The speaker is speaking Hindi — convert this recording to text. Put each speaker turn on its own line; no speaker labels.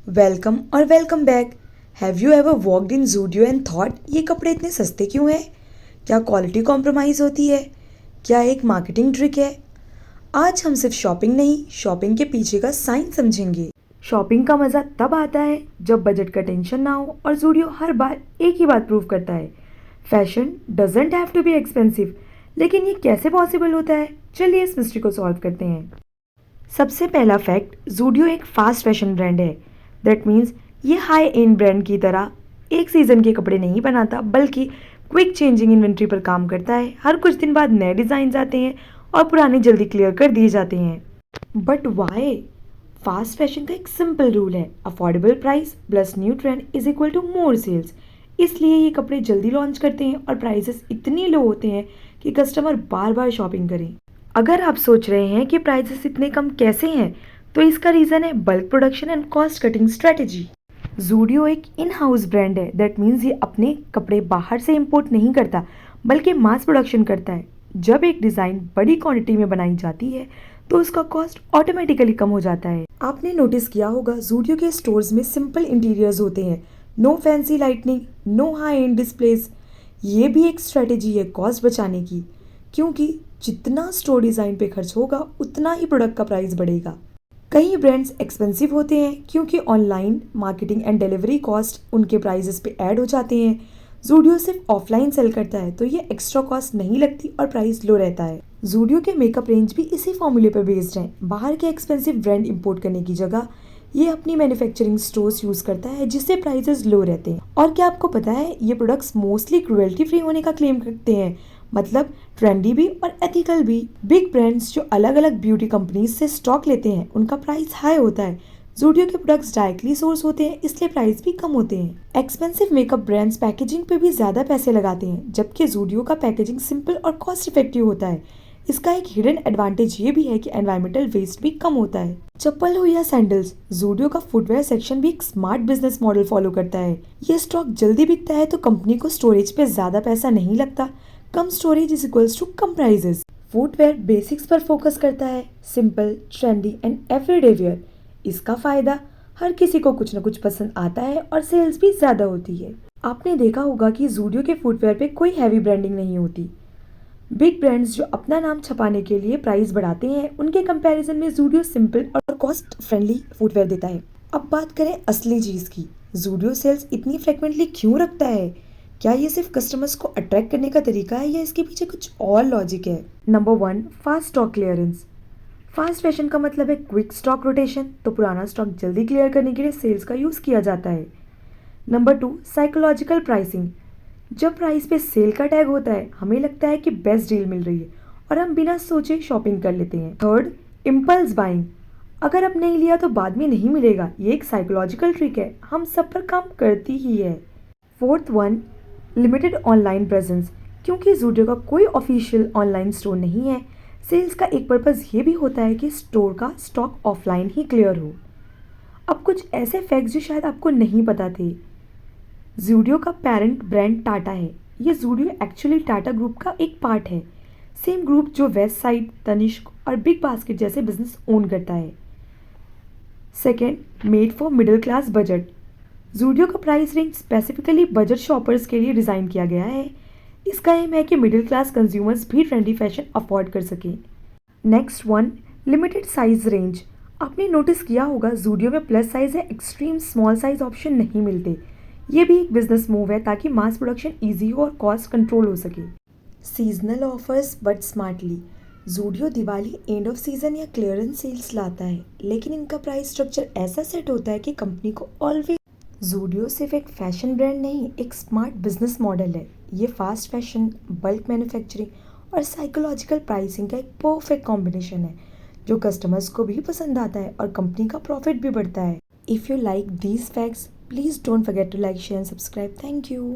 वेलकम और welcome back. Have you ever walked in Zudio and thought ये कपड़े इतने सस्ते क्यों हैं? क्या क्वालिटी कॉम्प्रोमाइज़ होती है? क्या एक मार्केटिंग ट्रिक है? आज हम सिर्फ शॉपिंग नहीं, शॉपिंग के पीछे का साइंस समझेंगे। शॉपिंग का मज़ा तब आता है जब बजट का टेंशन ना हो और ज़ूडियो हर बार एक ही बात प्रूव करता है, fashion doesn't have to be expensive. लेकिन ये कैसे पॉसिबल होता है? चलिए इस मिस्ट्री को सॉल्व करते हैं। सबसे पहला फैक्ट, ज़ूडियो एक फास्ट फैशन ब्रांड है। दैट मीन्स ये हाई एंड ब्रांड की तरह एक सीज़न के कपड़े नहीं बनाता, बल्कि क्विक चेंजिंग इन्वेंट्री पर काम करता है। हर कुछ दिन बाद नए डिज़ाइन आते हैं और पुराने जल्दी क्लियर कर दिए जाते हैं। But why? फास्ट फैशन का एक सिंपल रूल है, affordable price plus new trend is equal to more sales. इसलिए ये कपड़े जल्दी लॉन्च करते हैं और प्राइसेस इतने लो होते हैं कि कस्टमर बार बार शॉपिंग करें। अगर आप सोच रहे हैं कि प्राइसेस इतने कम कैसे हैं, तो इसका रीज़न है bulk production and cost cutting strategy. Zudio एक इन हाउस ब्रांड है। दैट मीन्स ये अपने कपड़े बाहर से इंपोर्ट नहीं करता, बल्कि मास प्रोडक्शन करता है। जब एक डिज़ाइन बड़ी क्वांटिटी में बनाई जाती है तो उसका कॉस्ट ऑटोमेटिकली कम हो जाता है। आपने नोटिस किया होगा, ज़ूडियो के स्टोर्स में सिंपल इंटीरियर्स होते हैं, no fancy lightning, no high end displays. ये भी एक स्ट्रेटेजी है कॉस्ट बचाने की, क्योंकि जितना स्टोर डिज़ाइन पे खर्च होगा उतना ही प्रोडक्ट का प्राइस बढ़ेगा। कई ब्रांड्स एक्सपेंसिव होते हैं क्योंकि online marketing and delivery cost उनके प्राइसेस पे ऐड हो जाते हैं। ज़ूडियो सिर्फ ऑफलाइन सेल करता है, तो ये एक्स्ट्रा कॉस्ट नहीं लगती और प्राइस लो रहता है। ज़ूडियो के मेकअप रेंज भी इसी फॉर्मूले पर बेस्ड हैं। बाहर के एक्सपेंसिव ब्रांड इंपोर्ट करने की जगह ये अपनी मैन्युफैक्चरिंग स्टोर्स यूज करता है, जिससे प्राइसेस लो रहते हैं। और क्या आपको पता है, ये प्रोडक्ट्स मोस्टली क्रुएल्टी फ्री होने का क्लेम करते हैं, मतलब ट्रेंडी भी और एथिकल भी। बिग ब्रांड्स जो अलग अलग ब्यूटी कंपनीज से स्टॉक लेते हैं, उनका प्राइस हाई होता है। ज़ूडियो के प्रोडक्ट्स डायरेक्टली सोर्स होते हैं, इसलिए प्राइस भी कम होते हैं। एक्सपेंसिव मेकअप ब्रांड्स पैकेजिंग पे भी ज्यादा पैसे लगाते हैं, जबकि ज़ूडियो का पैकेजिंग सिंपल और कॉस्ट इफेक्टिव होता है। इसका एक हिडन एडवांटेज ये भी है कि एनवायरमेंटल वेस्ट भी कम होता है। चप्पल हो या सैंडल्स, ज़ूडियो का फुटवेयर सेक्शन भी एक स्मार्ट बिजनेस मॉडल फॉलो करता है। ये स्टॉक जल्दी बिकता है तो कंपनी को स्टोरेज पे ज्यादा पैसा नहीं लगता। कम स्टोरेज इज इक्वल्स टू कम प्राइजेस। फुटवेयर बेसिक्स पर फोकस करता है, simple, trendy and everyday wear. इसका फायदा, हर किसी को कुछ न कुछ पसंद आता है और सेल्स भी ज्यादा होती है। आपने देखा होगा कि ज़ूडियो के फुटवेयर पे कोई हैवी ब्रांडिंग नहीं होती। बिग ब्रांड्स जो अपना नाम छपाने के लिए प्राइस बढ़ाते हैं, उनके कंपैरिजन में ज़ूडियो सिंपल और कॉस्ट फ्रेंडली फुटवेयर देता है। अब बात करें असली चीज़ की, ज़ूडियो सेल्स इतनी फ्रिक्वेंटली क्यों रखता है? क्या ये सिर्फ कस्टमर्स को अट्रैक्ट करने का तरीका है या इसके पीछे कुछ और लॉजिक है? Number 1, fast stock clearance. Fast fashion का मतलब है क्विक स्टॉक रोटेशन, तो पुराना स्टॉक जल्दी क्लियर करने के लिए सेल्स का यूज़ किया जाता है। Number 2, psychological pricing. जब प्राइस पे सेल का टैग होता है, हमें लगता है कि बेस्ट डील मिल रही है और हम बिना सोचे शॉपिंग कर लेते हैं। Third, impulse buying. अगर अब नहीं लिया तो बाद में नहीं मिलेगा, ये एक साइकोलॉजिकल ट्रिक है, हम सब पर काम करती ही है। Fourth one, limited online presence. क्योंकि ज़ूडियो का कोई ऑफिशियल ऑनलाइन स्टोर नहीं है, सेल्स का एक पर्पज़ ये भी होता है कि स्टोर का स्टॉक ऑफलाइन ही क्लियर हो। अब कुछ ऐसे फैक्ट्स जो शायद आपको नहीं पता थे। ज़ूडियो का पेरेंट ब्रांड टाटा है। ये ज़ूडियो एक्चुअली टाटा ग्रुप का एक पार्ट है। सेम ग्रुप जो वेस्ट साइड, तनिष्क और बिग बास्केट जैसे बिजनेस ओन करता है। Second, made for middle class budget. Zudio का price range specifically budget shoppers के लिए डिज़ाइन किया गया है। इसका एम है कि मिडिल क्लास कंज्यूमर्स भी ट्रेंडी फैशन अफोर्ड कर सकें। Next one, limited size range. आपने नोटिस किया होगा, ज़ूडियो में प्लस साइज है, एक्सट्रीम स्मॉल साइज ऑप्शन नहीं मिलते। ये भी एक बिजनेस मूव है ताकि मास प्रोडक्शन इजी हो और कॉस्ट कंट्रोल हो सके। Seasonal offers but smartly. Zudio Diwali, end off season या क्लियरेंस सेल्स लाता है, लेकिन इनका प्राइस स्ट्रक्चर ऐसा सेट होता है कि कंपनी को ऑलवेज। ज़ूडियो सिर्फ एक फैशन ब्रांड नहीं, एक स्मार्ट बिजनेस मॉडल है। ये फास्ट फैशन, बल्क मैन्युफैक्चरिंग और साइकोलॉजिकल प्राइसिंग का एक परफेक्ट कॉम्बिनेशन है, जो कस्टमर्स को भी पसंद आता है और कंपनी का प्रॉफिट भी बढ़ता है। If you like these facts, please don't forget to like, share and subscribe. Thank you.